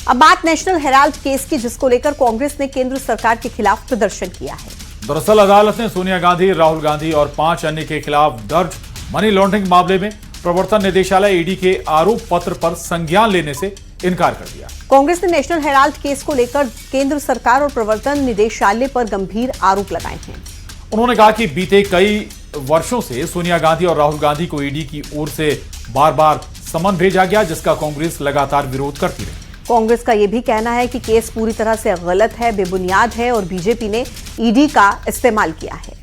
अब बात national Herald case की, जिसको लेकर कांग्रेस ने केंद्र सरकार के खिलाफ प्रदर्शन किया है। दरअसल अदालत ने सोनिया गांधी, राहुल गांधी और 5 अन्य के खिलाफ दर्ज मनी लॉन्ड्रिंग मामले में प्रवर्तन निदेशालय ईडी के आरोप पत्र पर संज्ञान लेने से इनकार कर दिया। कांग्रेस ने नेशनल हेराल्ड केस को लेकर केंद्र सरकार और प्रवर्तन निदेशालय पर गंभीर आरोप लगाए हैं। उन्होंने कहा कि बीते कई वर्षों से सोनिया गांधी और राहुल गांधी को ईडी की ओर से बार बार समन भेजा गया, जिसका कांग्रेस लगातार विरोध करती रही। कांग्रेस का यह भी कहना है कि केस पूरी तरह से गलत है, बेबुनियाद है और बीजेपी ने ईडी का इस्तेमाल किया है।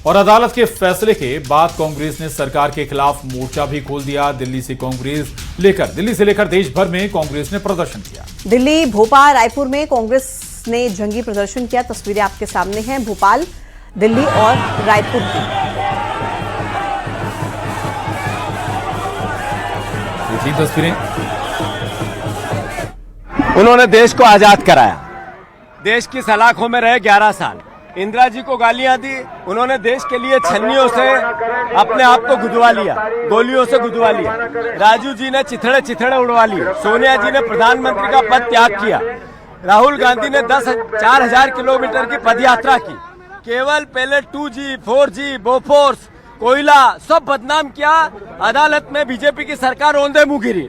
और अदालत के फैसले के बाद कांग्रेस ने सरकार के खिलाफ मोर्चा भी खोल दिया। दिल्ली से लेकर देश भर में कांग्रेस ने प्रदर्शन किया। दिल्ली, भोपाल, रायपुर में कांग्रेस ने जंगी प्रदर्शन किया। तस्वीरें आपके सामने हैं, भोपाल, दिल्ली और रायपुर की। ये तस्वीरें। उन्होंने देश को आजाद कराया, देश की सलाखों में रहे 11 साल। इंदिरा जी को गालियां दी, उन्होंने देश के लिए छन्नियों से अपने आप को गुदवा लिया, गोलियों से गुदवा लिया। राजू जी ने चिथड़े उड़वा लिए, सोनिया जी ने प्रधानमंत्री का पद त्याग किया, राहुल गांधी ने 4,000 किलोमीटर की पदयात्रा की। केवल पहले 2G, 4G, बोफोर्स, कोयला सब बदनाम किया। अदालत में बीजेपी की सरकार औंधे मुंह गिरी।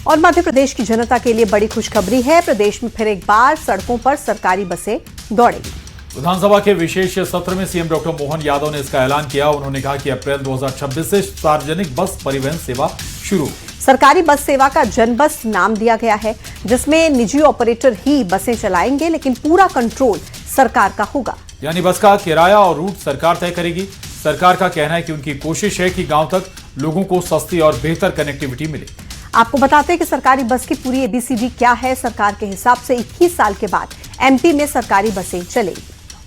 और मध्य प्रदेश की जनता के लिए बड़ी खुशखबरी है। प्रदेश में फिर एक बार सड़कों पर सरकारी बसें दौड़ेंगी। विधानसभा के विशेष सत्र में सीएम डॉक्टर मोहन यादव ने इसका ऐलान किया। उन्होंने कहा कि अप्रैल 2026 से सार्वजनिक बस परिवहन सेवा शुरू। सरकारी बस सेवा का जनबस नाम दिया गया है, जिसमें निजी ऑपरेटर ही बसें चलाएंगे, लेकिन पूरा कंट्रोल सरकार का होगा। यानी बस का किराया और रूट सरकार तय करेगी। सरकार का कहना है कि उनकी कोशिश है कि गांव तक लोगों को सस्ती और बेहतर कनेक्टिविटी मिले। आपको बताते हैं कि सरकारी बस की पूरी ABCD क्या है। सरकार के हिसाब से 21 साल के बाद MP में सरकारी बसें चलेंगी।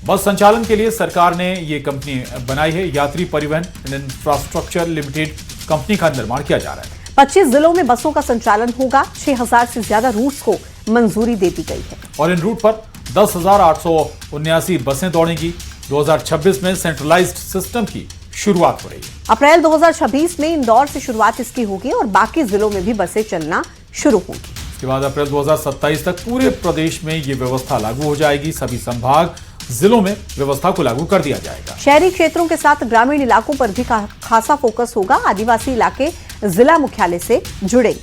बस संचालन के लिए सरकार ने ये कंपनी बनाई है। यात्री परिवहन इंफ्रास्ट्रक्चर लिमिटेड कंपनी का निर्माण किया जा रहा है। 25 जिलों में बसों का संचालन होगा। 6,000 से ज्यादा रूट्स को मंजूरी दे दी गई है और इन रूट पर 10,879 बसें दौड़ेंगी। 2026 में सेंट्रलाइज्ड सिस्टम की शुरुआत हो रही है। अप्रैल 2026 में इंदौर से शुरुआत इसकी होगी और बाकी जिलों में भी बसें चलना शुरू होंगी। इसके बाद अप्रैल 2027 तक पूरे प्रदेश में ये व्यवस्था लागू हो जाएगी। सभी संभाग जिलों में व्यवस्था को लागू कर दिया जाएगा। शहरी क्षेत्रों के साथ ग्रामीण इलाकों पर भी खासा फोकस होगा। आदिवासी इलाके जिला मुख्यालय से जुड़ेंगे।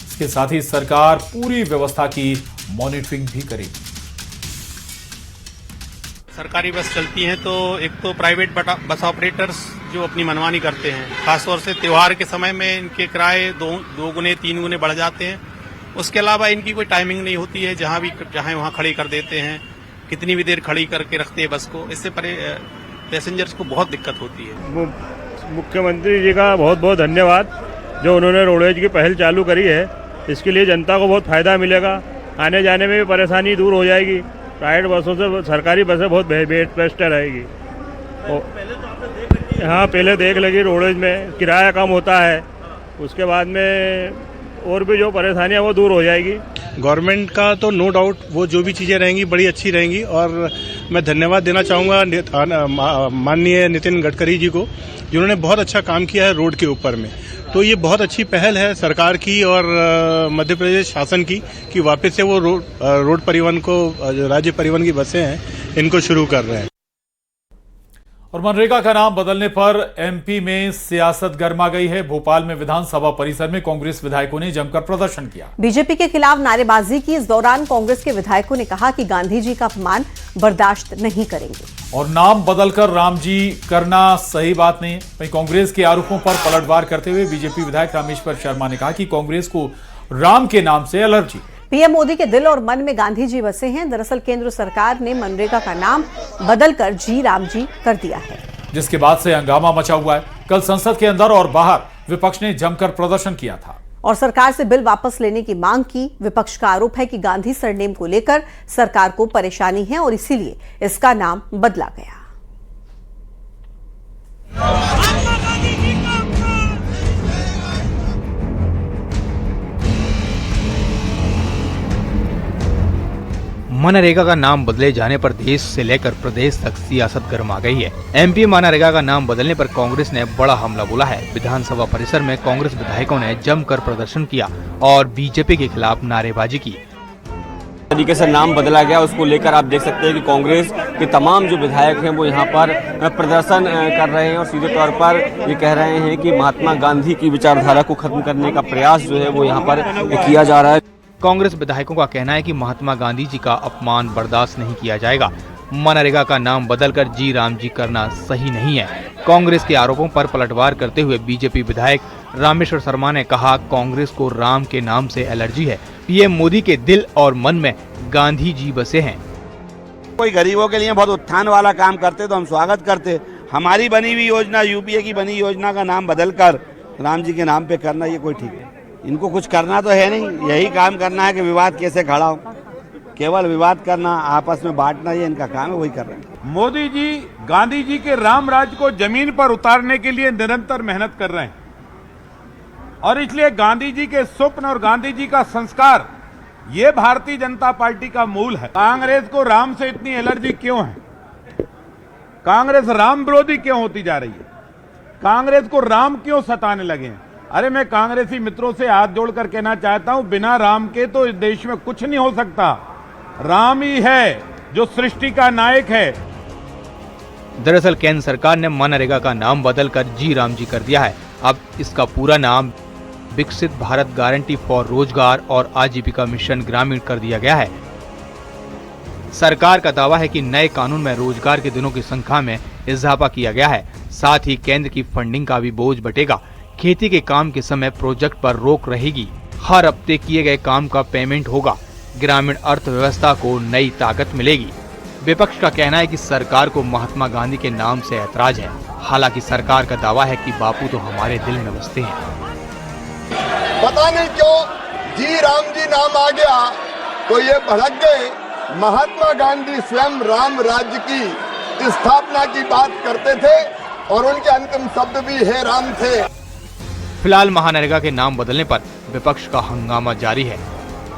इसके साथ ही सरकार पूरी व्यवस्था की मॉनिटरिंग भी करेगी। सरकारी बस चलती हैं तो एक तो प्राइवेट बस ऑपरेटर्स जो अपनी मनमानी करते हैं, खासतौर से त्योहार के समय में इनके किराए 2 गुने 3 गुने बढ़ जाते हैं। उसके अलावा इनकी कोई टाइमिंग नहीं होती है, जहां भी चाहे वहां खड़ी कर देते हैं, कितनी भी देर खड़ी करके रखते हैं बस को। इससे पैसेंजर्स को बहुत दिक्कत होती है। मुख्यमंत्री जी का बहुत बहुत धन्यवाद, जो उन्होंने रोडवेज की पहल चालू करी है। इसके लिए जनता को बहुत फायदा मिलेगा, आने जाने में भी परेशानी दूर हो जाएगी। प्राइवेट बसों से सरकारी बसें बहुत बेस्ट रहेगी। हाँ, पहले देख लगी रोडवेज में किराया कम होता है, उसके बाद में और भी जो परेशानियाँ वो दूर हो जाएगी। गवर्नमेंट का तो नो डाउट वो जो भी चीज़ें रहेंगी बड़ी अच्छी रहेंगी। और मैं धन्यवाद देना चाहूँगा माननीय नितिन गडकरी जी को, जिन्होंने बहुत अच्छा काम किया है रोड के ऊपर में। तो ये बहुत अच्छी पहल है सरकार की और मध्य प्रदेश शासन की कि वापस से वो रोड परिवहन को, जो राज्य परिवहन की बसें हैं, इनको शुरू कर रहे हैं। और मनरेगा का नाम बदलने पर MP में सियासत गर्मा गई है। भोपाल में विधानसभा परिसर में कांग्रेस विधायकों ने जमकर प्रदर्शन किया। बीजेपी के खिलाफ नारेबाजी की। इस दौरान कांग्रेस के विधायकों ने कहा कि गांधी जी का अपमान बर्दाश्त नहीं करेंगे। और नाम बदलकर राम जी करना सही बात नहीं है। वहीं कांग्रेस के आरोपों पर पलटवार करते हुए बीजेपी विधायक रामेश्वर शर्मा ने कहा कि कांग्रेस को राम के नाम से एलर्जी। पीएम मोदी के दिल और मन में गांधी जी बसे हैं। दरअसल केंद्र सरकार ने मनरेगा का नाम बदलकर जी राम जी कर दिया है, जिसके बाद से हंगामा मचा हुआ है। कल संसद के अंदर और बाहर विपक्ष ने जमकर प्रदर्शन किया था और सरकार से बिल वापस लेने की मांग की। विपक्ष का आरोप है कि गांधी सरनेम को लेकर सरकार को परेशानी है और इसीलिए इसका नाम बदला गया। मनरेगा का नाम बदले जाने पर देश से लेकर प्रदेश तक सियासत गर्मा गई है। एमपी मनरेगा का नाम बदलने पर कांग्रेस ने बड़ा हमला बोला है। विधानसभा परिसर में कांग्रेस विधायकों ने जमकर प्रदर्शन किया और बीजेपी के खिलाफ नारेबाजी की। तरीके से नाम बदला गया, उसको लेकर आप देख सकते हैं कि कांग्रेस के तमाम जो विधायक हैं वो यहाँ पर प्रदर्शन कर रहे हैं और सीधे तौर पर ये कह रहे हैं कि महात्मा गांधी की विचारधारा को खत्म करने का प्रयास जो है वो यहाँ पर किया जा रहा है। कांग्रेस विधायकों का कहना है कि महात्मा गांधी जी का अपमान बर्दाश्त नहीं किया जाएगा। मनरेगा का नाम बदलकर जी राम जी करना सही नहीं है। कांग्रेस के आरोपों पर पलटवार करते हुए बीजेपी विधायक रामेश्वर शर्मा ने कहा, कांग्रेस को राम के नाम से एलर्जी है। पीएम मोदी के दिल और मन में गांधी जी बसे हैं। कोई गरीबों के लिए बहुत उत्थान वाला काम करते तो हम स्वागत करते। हमारी बनी हुई योजना, यूपीए की बनी योजना का नाम बदलकर राम जी के नाम पे करना, ये कोई ठीक है? इनको कुछ करना तो है नहीं, यही काम करना है कि विवाद कैसे खड़ा हो, केवल विवाद करना, आपस में बांटना, ये इनका काम है, वही कर रहे हैं। मोदी जी गांधी जी के राम राज को जमीन पर उतारने के लिए निरंतर मेहनत कर रहे हैं और इसलिए गांधी जी के स्वप्न और गांधी जी का संस्कार ये भारतीय जनता पार्टी का मूल है। कांग्रेस को राम से इतनी एलर्जी क्यों है? कांग्रेस राम विरोधी क्यों होती जा रही है? कांग्रेस को राम क्यों सताने लगे हैं? अरे मैं कांग्रेसी मित्रों से हाथ जोड़कर कहना चाहता हूं, बिना राम के तो इस देश में कुछ नहीं हो सकता। राम ही है जो सृष्टि का नायक है। दरअसल केंद्र सरकार ने मनरेगा का नाम बदलकर जी राम जी कर दिया है। अब इसका पूरा नाम विकसित भारत गारंटी फॉर रोजगार और आजीविका मिशन ग्रामीण कर दिया गया है। सरकार का दावा है कि नए कानून में रोजगार के दिनों की संख्या में इजाफा किया गया है। साथ ही केंद्र की फंडिंग का भी बोझ बटेगा। खेती के काम के समय प्रोजेक्ट पर रोक रहेगी। हर हफ्ते किए गए काम का पेमेंट होगा। ग्रामीण अर्थव्यवस्था को नई ताकत मिलेगी। विपक्ष का कहना है कि सरकार को महात्मा गांधी के नाम से ऐतराज है। हालांकि सरकार का दावा है कि बापू तो हमारे दिल में बसते हैं। पता नहीं क्यों जी राम जी नाम आ गया तो ये भड़क गए। महात्मा गांधी स्वयं राम राज्य की स्थापना की बात करते थे और उनके अंतिम शब्द भी हे राम थे। फिलहाल मनरेगा के नाम बदलने पर विपक्ष का हंगामा जारी है।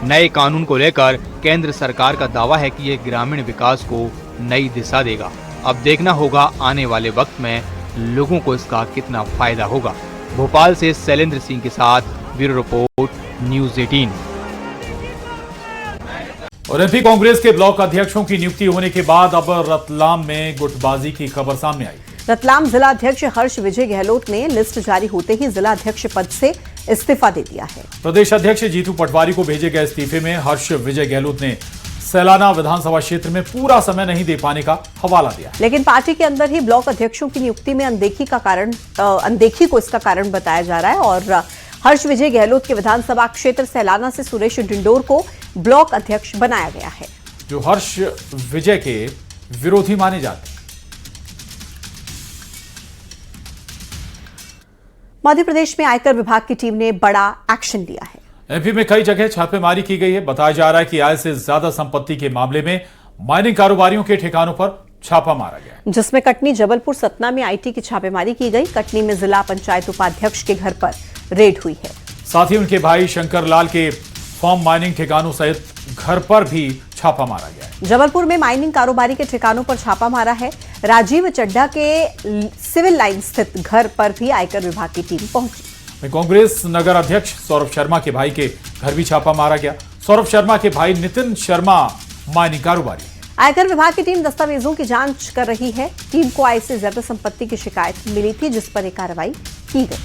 नए कानून को लेकर केंद्र सरकार का दावा है कि ये ग्रामीण विकास को नई दिशा देगा। अब देखना होगा आने वाले वक्त में लोगों को इसका कितना फायदा होगा। भोपाल से शैलेंद्र सिंह के साथ ब्यूरो रिपोर्ट, न्यूज़ 18। और एमपी कांग्रेस के ब्लॉक अध्यक्षों की नियुक्ति होने के बाद अब रतलाम में गुटबाजी की खबर सामने आई। रतलाम जिला अध्यक्ष हर्ष विजय गहलोत ने लिस्ट जारी होते ही जिला अध्यक्ष पद से इस्तीफा दे दिया है। प्रदेश अध्यक्ष जीतू पटवारी को भेजे गए इस्तीफे में हर्ष विजय गहलोत ने सैलाना विधानसभा क्षेत्र में पूरा समय नहीं दे पाने का हवाला दिया। लेकिन पार्टी के अंदर ही ब्लॉक अध्यक्षों की नियुक्ति में अनदेखी को इसका कारण बताया जा रहा है और हर्ष विजय गहलोत के विधानसभा क्षेत्र सैलाना से सुरेश डिंडोर को ब्लॉक अध्यक्ष बनाया गया है, जो हर्ष विजय के विरोधी माने जाते हैं। मध्य प्रदेश में आयकर विभाग की टीम ने बड़ा एक्शन लिया है। एमपी में कई जगह छापेमारी की गई है। बताया जा रहा है कि आय से ज्यादा संपत्ति के मामले में माइनिंग कारोबारियों के ठिकानों पर छापा मारा गया, जिसमें कटनी, जबलपुर, सतना में आईटी की छापेमारी की गई। कटनी में जिला पंचायत उपाध्यक्ष के घर पर रेड हुई है। साथ ही उनके भाई शंकर लाल के फॉर्म माइनिंग ठिकानों सहित घर पर भी छापा मारा गया है। जबलपुर में माइनिंग कारोबारी के ठिकानों पर छापा मारा है। राजीव चड्ढा के सिविल लाइन स्थित घर पर भी आयकर विभाग की टीम पहुंची। कांग्रेस नगर अध्यक्ष सौरभ शर्मा के भाई के घर भी छापा मारा गया। सौरभ शर्मा के भाई नितिन शर्मा माइनिंग कारोबारी हैं। आयकर विभाग की टीम दस्तावेजों की जांच कर रही है। टीम को आय से ज्यादा संपत्ति की शिकायत मिली थी, जिस पर एक कार्रवाई की गई।